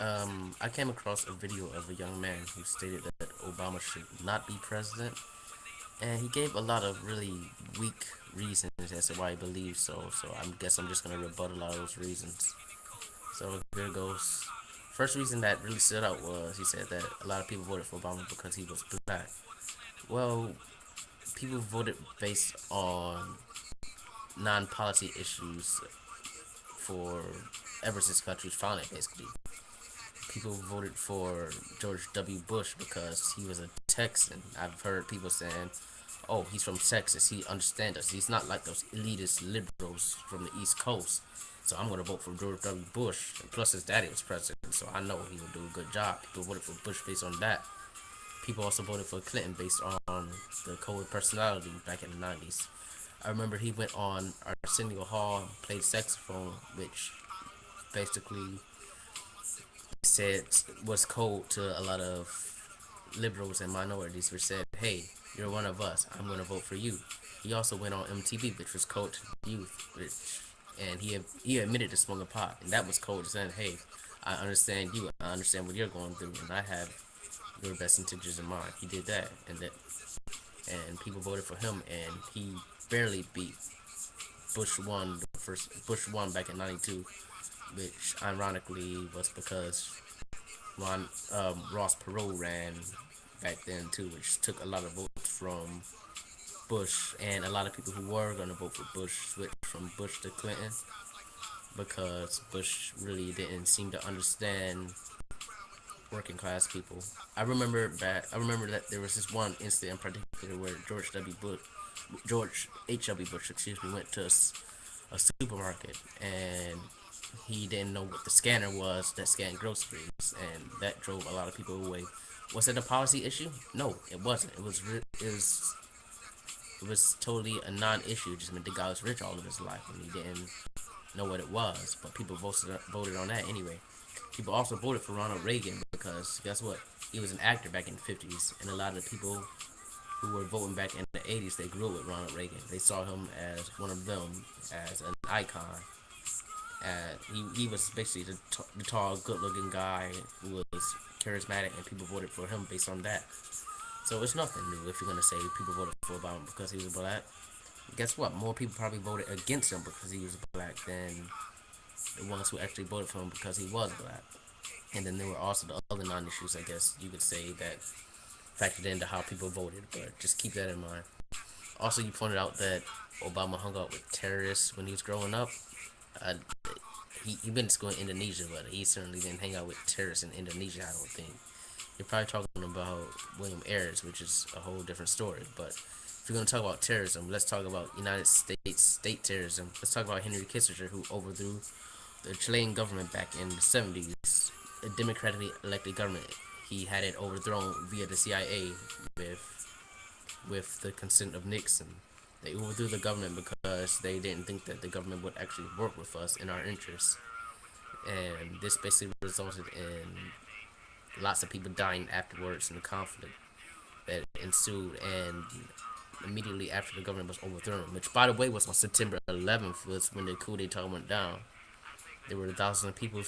I came across a video of a young man who stated that Obama should not be president, and he gave a lot of really weak reasons as to why he believes so. So I guess I'm just gonna rebut a lot of those reasons. So here goes. First reason that really stood out was he said that a lot of people voted for Obama because he was black. Well, people voted based on non-policy issues for ever since the country's founding, basically. People voted for George W. Bush because he was a Texan. I've heard people saying, "Oh, he's from Texas. He understands us. He's not like those elitist liberals from the East Coast." So I'm gonna vote for George W. Bush. And plus, his daddy was president, so I know he will do a good job. People voted for Bush based on that. People also voted for Clinton based on the code personality back in the 90s. I remember he went on Arsenio Hall and played saxophone, which basically said was cold to a lot of liberals and minorities, which said, "Hey, you're one of us. I'm gonna vote for you." He also went on MTV, which was cold to the youth, and he admitted to smoking pot, and that was cold, saying, "Hey, I understand you. I understand what you're going through, and I have your best intentions in mind." He did that, and people voted for him, and he barely beat Bush won the first Bush won back in '92, which ironically was because Ross Perot ran back then too, which took a lot of votes from Bush, and a lot of people who were gonna vote for Bush switched from Bush to Clinton because Bush really didn't seem to understand working class people. I remember that there was this one incident in particular where George H.W. Bush, excuse me, went to a supermarket and he didn't know what the scanner was that scanned groceries, and that drove a lot of people away. Was it a policy issue? No, it wasn't. It was totally a non-issue. It just meant the guy was rich all of his life and he didn't know what it was. But people voted on that anyway. People also voted for Ronald Reagan because guess what? He was an actor back in the 50s, and a lot of the people who were voting back in the 80s, they grew up with Ronald Reagan. They saw him as one of them, as an icon. And he was basically the tall, good-looking guy who was charismatic, and people voted for him based on that. So it's nothing new if you're gonna say people voted for Obama because he was black. Guess what? More people probably voted against him because he was black than the ones who actually voted for him because he was black. And then there were also the other non-issues, I guess you could say, that factored into how people voted. But just keep that in mind. Also, you pointed out that Obama hung out with terrorists when he was growing up. Uh, he been to school in Indonesia, but he certainly didn't hang out with terrorists in Indonesia. I don't think. You're probably talking about William Ayers, which is a whole different story. But if you're gonna talk about terrorism, let's talk about United States state terrorism. Let's talk about Henry Kissinger, who overthrew the Chilean government back in the 70s. A democratically elected government. He had it overthrown via the CIA with the consent of Nixon. They overthrew the government because they didn't think that the government would actually work with us in our interests. And this basically resulted in lots of people dying afterwards in the conflict that ensued. And immediately after the government was overthrown, which by the way was on September 11th, was when the coup d'etat went down. There were thousands of people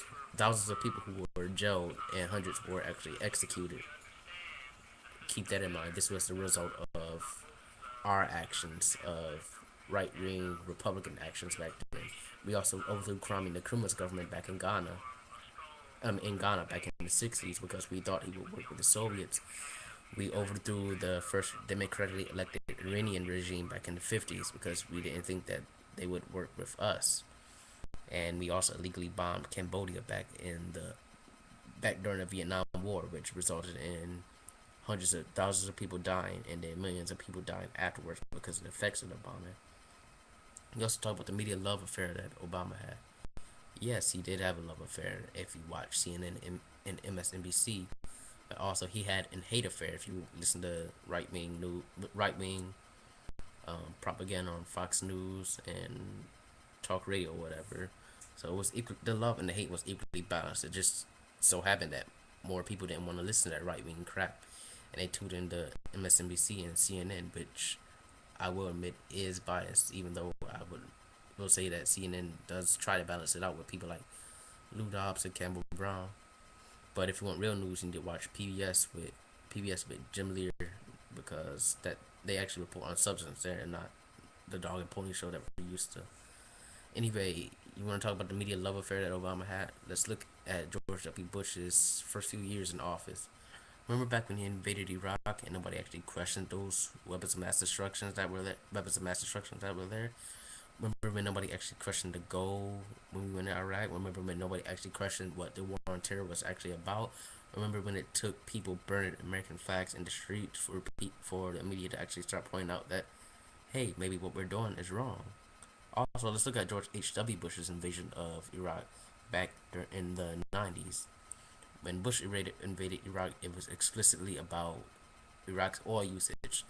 who were jailed, and hundreds were actually executed. Keep that in mind. This was the result of our actions, of right wing Republican actions back then. We also overthrew Kwame Nkrumah's government back in Ghana back in the 60s because we thought he would work with the Soviets. We overthrew the first democratically elected Iranian regime back in the 50s because we didn't think that they would work with us. And we also illegally bombed Cambodia back during the Vietnam War, which resulted in hundreds of thousands of people dying and then millions of people dying afterwards because of the effects of the bombing. We also talk about the media love affair that Obama had. Yes, he did have a love affair if you watch CNN and MSNBC. But also, he had an hate affair if you listen to right wing propaganda on Fox News and talk radio or whatever. So it was the love and the hate was equally balanced. It just so happened that more people didn't want to listen to that right wing crap, and they tuned into MSNBC and CNN, which I will admit is biased, even though I will say that CNN does try to balance it out with people like Lou Dobbs and Campbell Brown. But if you want real news, you need to watch PBS with Jim Lear, because that they actually report on substance there and not the dog and pony show that we're used to. Anyway, you want to talk about the media love affair that Obama had? Let's look at George W. Bush's first few years in office. Remember back when he invaded Iraq and nobody actually questioned those weapons of mass destruction that were there? Remember when nobody actually questioned the goal when we went to Iraq? Remember when nobody actually questioned what the war on terror was actually about? Remember when it took people burning American flags in the streets for the media to actually start pointing out that, hey, maybe what we're doing is wrong? Also, let's look at George H.W. Bush's invasion of Iraq back in the 90s. When Bush invaded Iraq, it was explicitly about Iraq's oil usage.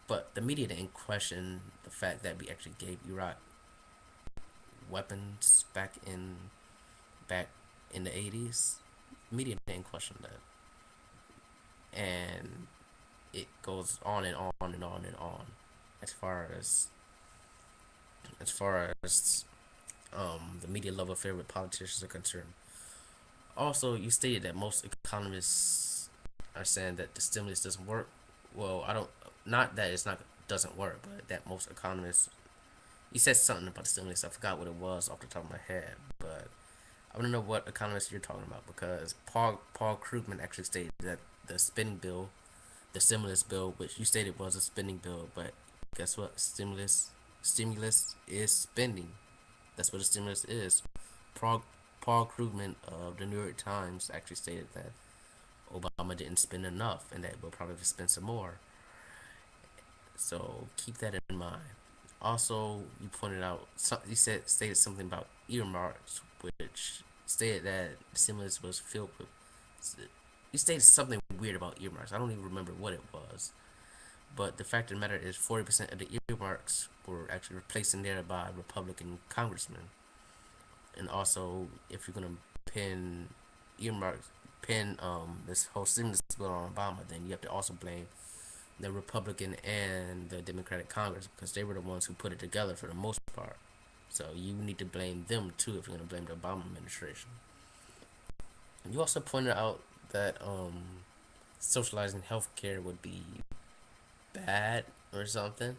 But the media didn't question the fact that we actually gave Iraq weapons back in the 80s. Media didn't question that. And it goes on and on and on and on as far as the media love affair with politicians are concerned. Also, you stated that most economists are saying that the stimulus doesn't work. Well, I don't. Not that it's not doesn't work, but that most economists. You said something about the stimulus. I forgot what it was off the top of my head, but I want to know what economist you're talking about, because Paul Krugman actually stated that the spending bill, the stimulus bill, which you stated was a spending bill, but guess what? Stimulus is spending. That's what a stimulus is. Paul, Paul Krugman of the New York Times actually stated that Obama didn't spend enough and that we'll probably spend some more. So keep that in mind. Also, you pointed out, stated something about earmarks, which stated that the stimulus was filled with. You stated something weird about earmarks. I don't even remember what it was. But the fact of the matter is, 40% of the earmarks were actually replaced in there by Republican congressmen. And also, if you're gonna pin earmarks, pin this whole stimulus bill on Obama, then you have to also blame the Republican and the Democratic Congress, because they were the ones who put it together for the most part. So you need to blame them too if you're gonna blame the Obama administration. And you also pointed out that socializing healthcare would be bad or something.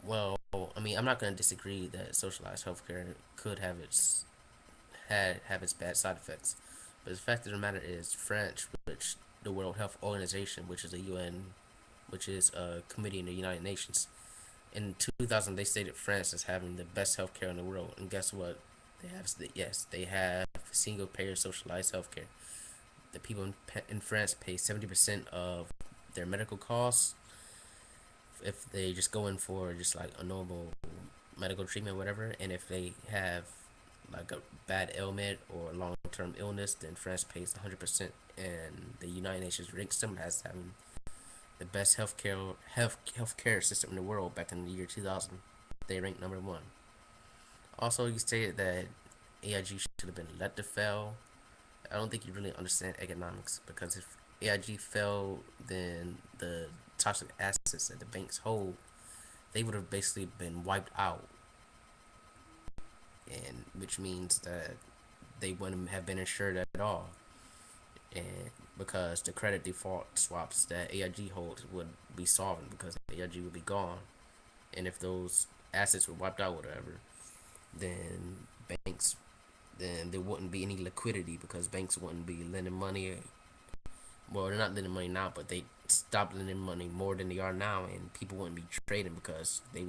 Well, I mean, I'm not going to disagree that socialized healthcare could have its bad side effects, but the fact of the matter is, France, which the World Health Organization, which is a UN, which is a committee in the United Nations, in 2000 they stated France as having the best healthcare in the world, and guess what? They have single payer socialized healthcare. The people in France pay 70% of their medical costs if they just go in for just like a normal medical treatment, whatever. And if they have like a bad ailment or long term illness, then France pays 100%. And the United Nations ranks them as having the best healthcare system in the world back in the year 2000. They ranked number one. Also, you stated that AIG should have been let to fail. I don't think you really understand economics, because if AIG fell, then the toxic assets that the banks hold, they would have basically been wiped out, and which means that they wouldn't have been insured at all, and because the credit default swaps that AIG holds would be solvent, because AIG would be gone, and if those assets were wiped out, whatever, then banks, then there wouldn't be any liquidity, because banks wouldn't be lending money. Well, they're not lending money now, but they stopped lending money more than they are now, and people wouldn't be trading because they'd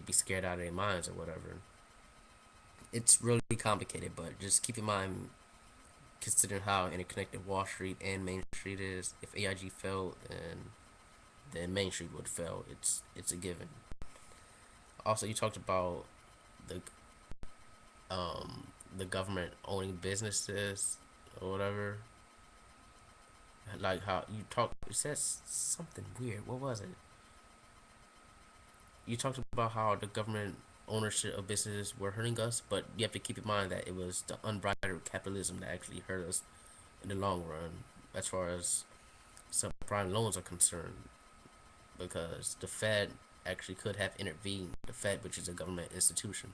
be scared out of their minds or whatever. It's really complicated, but just keep in mind, considering how interconnected Wall Street and Main Street is, if AIG failed, then Main Street would fail. It's a given. Also, you talked about the the government owning businesses or whatever. Like how you said something weird. What was it? You talked about how the government ownership of businesses were hurting us, but you have to keep in mind that it was the unbridled capitalism that actually hurt us in the long run, as far as subprime loans are concerned, because the Fed actually could have intervened. The Fed, which is a government institution,